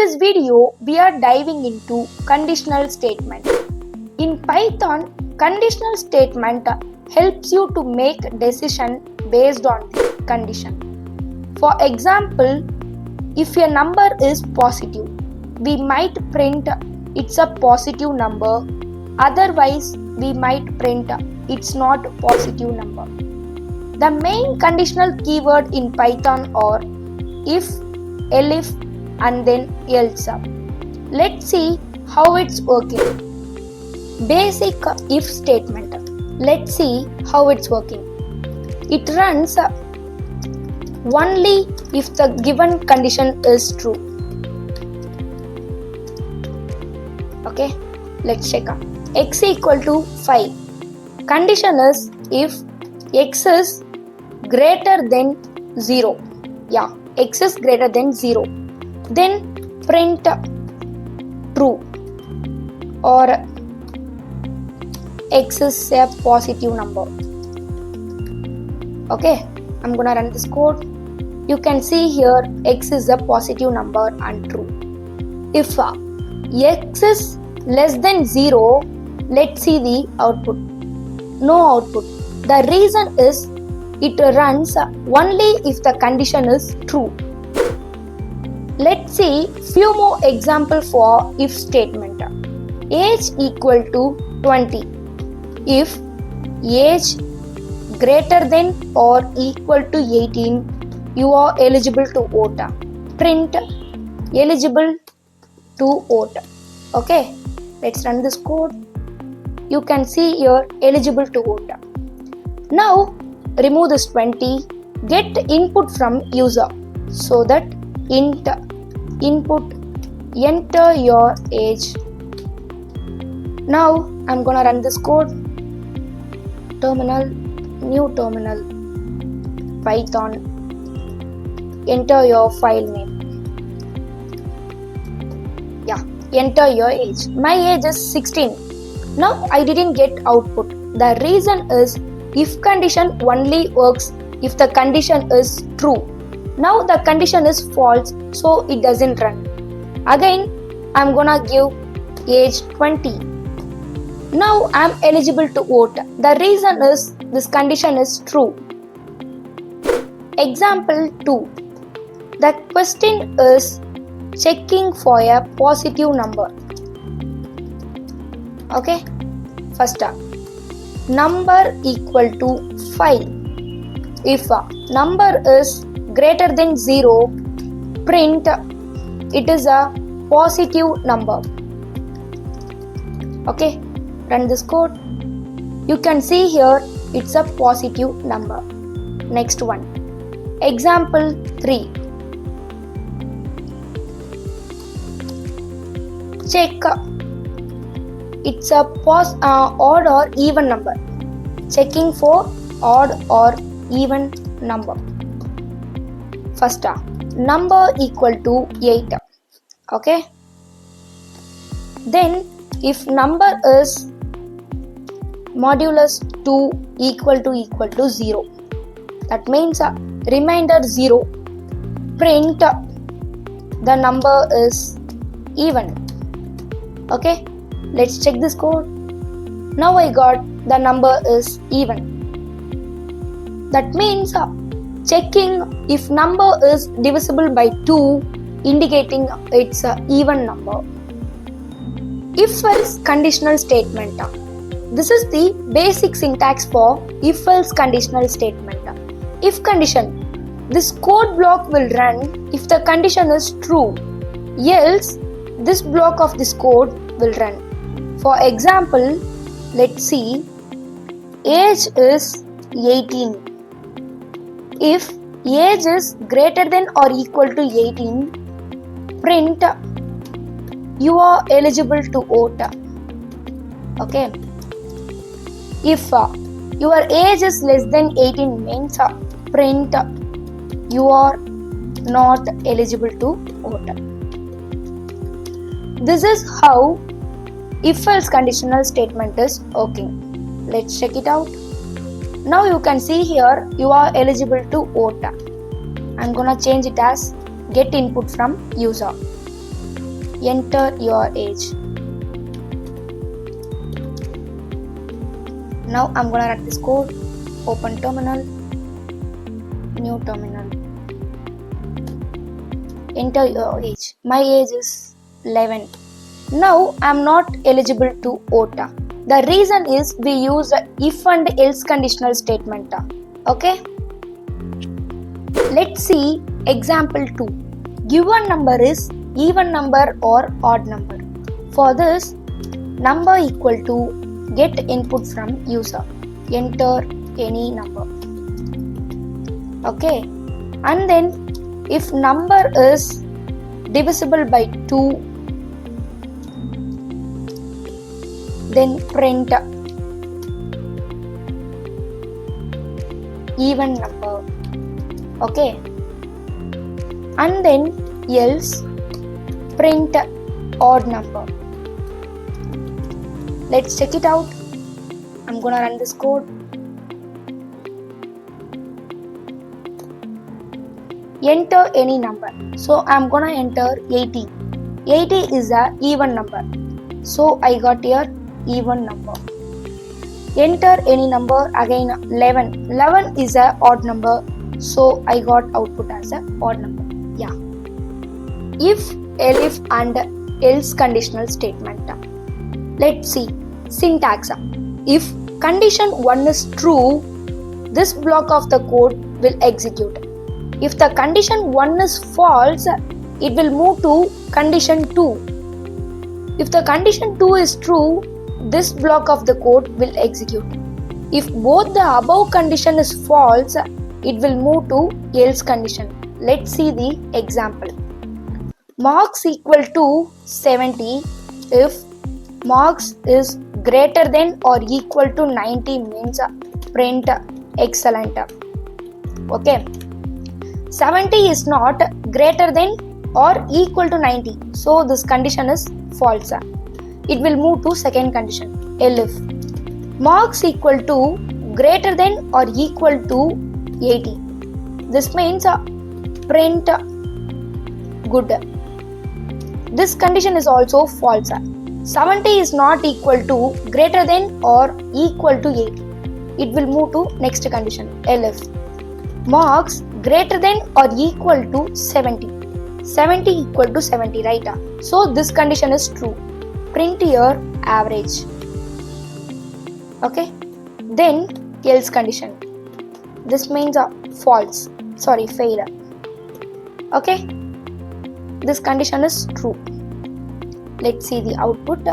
this video, we are diving into conditional statement. In Python, conditional statement helps you to make decision based on the condition. For example, if a number is positive, we might print it's a positive number. Otherwise, we might print it's not a positive number. The main conditional keyword in Python are if, elif, and then else. Let's see how it's working. Basic if statement. Let's see how it's working. It runs only if the given condition is true. Okay, let's check out. X equal to 5. Condition is if x is greater than 0. Yeah, x is greater than 0. Then print true, or x is a positive number. Okay, I'm gonna run this code. You can see here x is a positive number and true. If x is less than 0, let's see the output. No output. The reason is it runs only if the condition is true. Let's see few more examples for if statement. Age equal to 20. If age greater than or equal to 18, you are eligible to vote. Print eligible to vote. Okay, let's run this code. You can see here eligible to vote. Now remove this 20. Get input from user so that int input enter your age. Now I'm gonna run this code. Terminal, new terminal, Python, enter your file name. Yeah, enter your age. My age is 16. Now I didn't get output. The reason is if condition only works if the condition is true. Now the condition is false, so it doesn't run. Again, I'm gonna give age 20. Now I'm eligible to vote. The reason is this condition is true. Example 2. The question is checking for a positive number. Okay, first number equal to 5. If number is greater than 0, print it is a positive number. Okay, run this code. You can see here it's a positive number. Next one. Example 3. Check it's a odd or even number. Checking for odd or even number. First number equal to 8. Okay. Then if number is modulus 2 equal to 0, that means remainder 0, print the number is even. Okay, let's check this code. Now I got the number is even. That means checking if number is divisible by 2, indicating it's an even number. If-else conditional statement. This is the basic syntax for if-else conditional statement. If condition, this code block will run if the condition is true, else this block of this code will run. For example, let's see, age is 18. If age is greater than or equal to 18, print you are eligible to vote. Okay. If your age is less than 18 means print you are not eligible to vote. This is how if-else conditional statement is working. Let's check it out. Now you can see here you are eligible to vote. I'm gonna change it as get input from user. enter your age. Now I'm gonna run this code. Open terminal, new terminal. Enter your age. My age is 11. Now I'm not eligible to vote. The reason is we use if and else conditional statement. Okay. Let's see example 2. Given number is even number or odd number. For this, number equal to get input from user. Enter any number. Okay. And then if number is divisible by 2, then print even number. Okay. And then else print odd number. Let's check it out. I'm gonna run this code. Enter any number. So I'm gonna enter 80. 80 is a even number. So I got here even number. Enter any number, again 11. 11 is a odd number. So I got output as a odd number. Yeah. If, elif and else conditional statement. Let's see. Syntax. If condition 1 is true, this block of the code will execute. If the condition 1 is false, it will move to condition 2. If the condition 2 is true, this block of the code will execute. If both the above condition is false, it will move to else condition. Let's see the example. Marks equal to 70 if marks is greater than or equal to 90 means print excellent. Okay. 70 is not greater than or equal to 90. So this condition is false. It will move to second condition. Elif. Marks equal to greater than or equal to 80. This means print good. This condition is also false. 70 is not equal to greater than or equal to 80. It will move to next condition. Elif. Marks greater than or equal to 70. 70 equal to 70, right? So this condition is true. Print your average. Okay. Then else condition. This means false. Sorry, fail. Okay. This condition is true. Let's see the output.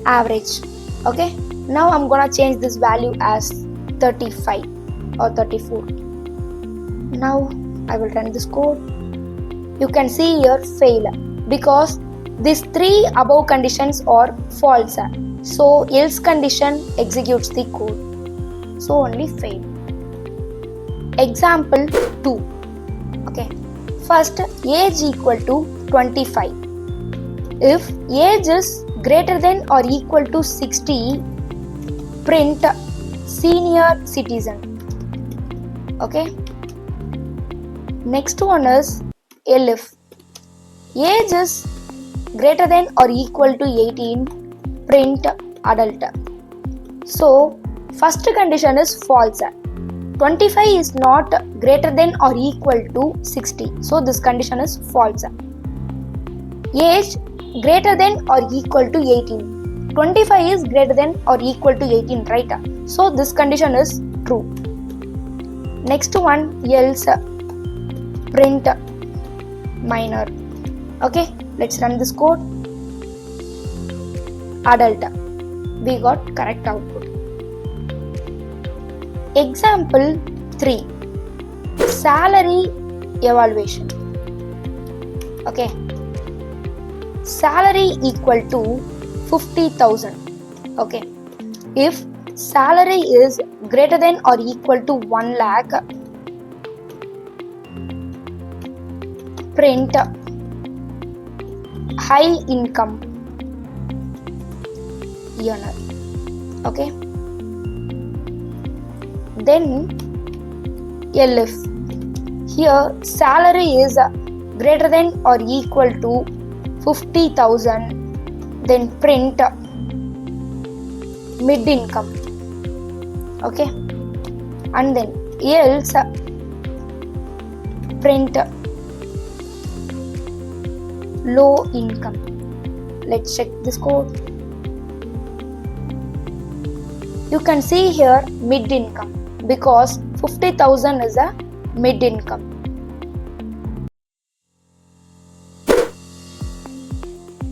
Average. Okay. Now I'm gonna change this value as 35 or 34. Now I will run this code. You can see here fail because these three above conditions are false. So else condition executes the code. So only fail. Example 2. Okay. First, age equal to 25. If age is greater than or equal to 60, print senior citizen. Okay. Next one is elif. Age is greater than or equal to 18, print adult. So first condition is false. 25 is not greater than or equal to 60. So this condition is false. Age greater than or equal to 18. 25 is greater than or equal to 18, right? So this condition is true. Next one, else print minor. Okay, let's run this code. Adult. We got correct output. Example 3. Salary evaluation. Okay. Salary equal to 50,000. Okay. If salary is greater than or equal to 1 lakh, print high income earner. Okay. Then elif. Here salary is greater than or equal to 50,000, then print mid income. Okay, and then else print low income. Let's check this code. You can see here mid income because 50,000 is a mid income.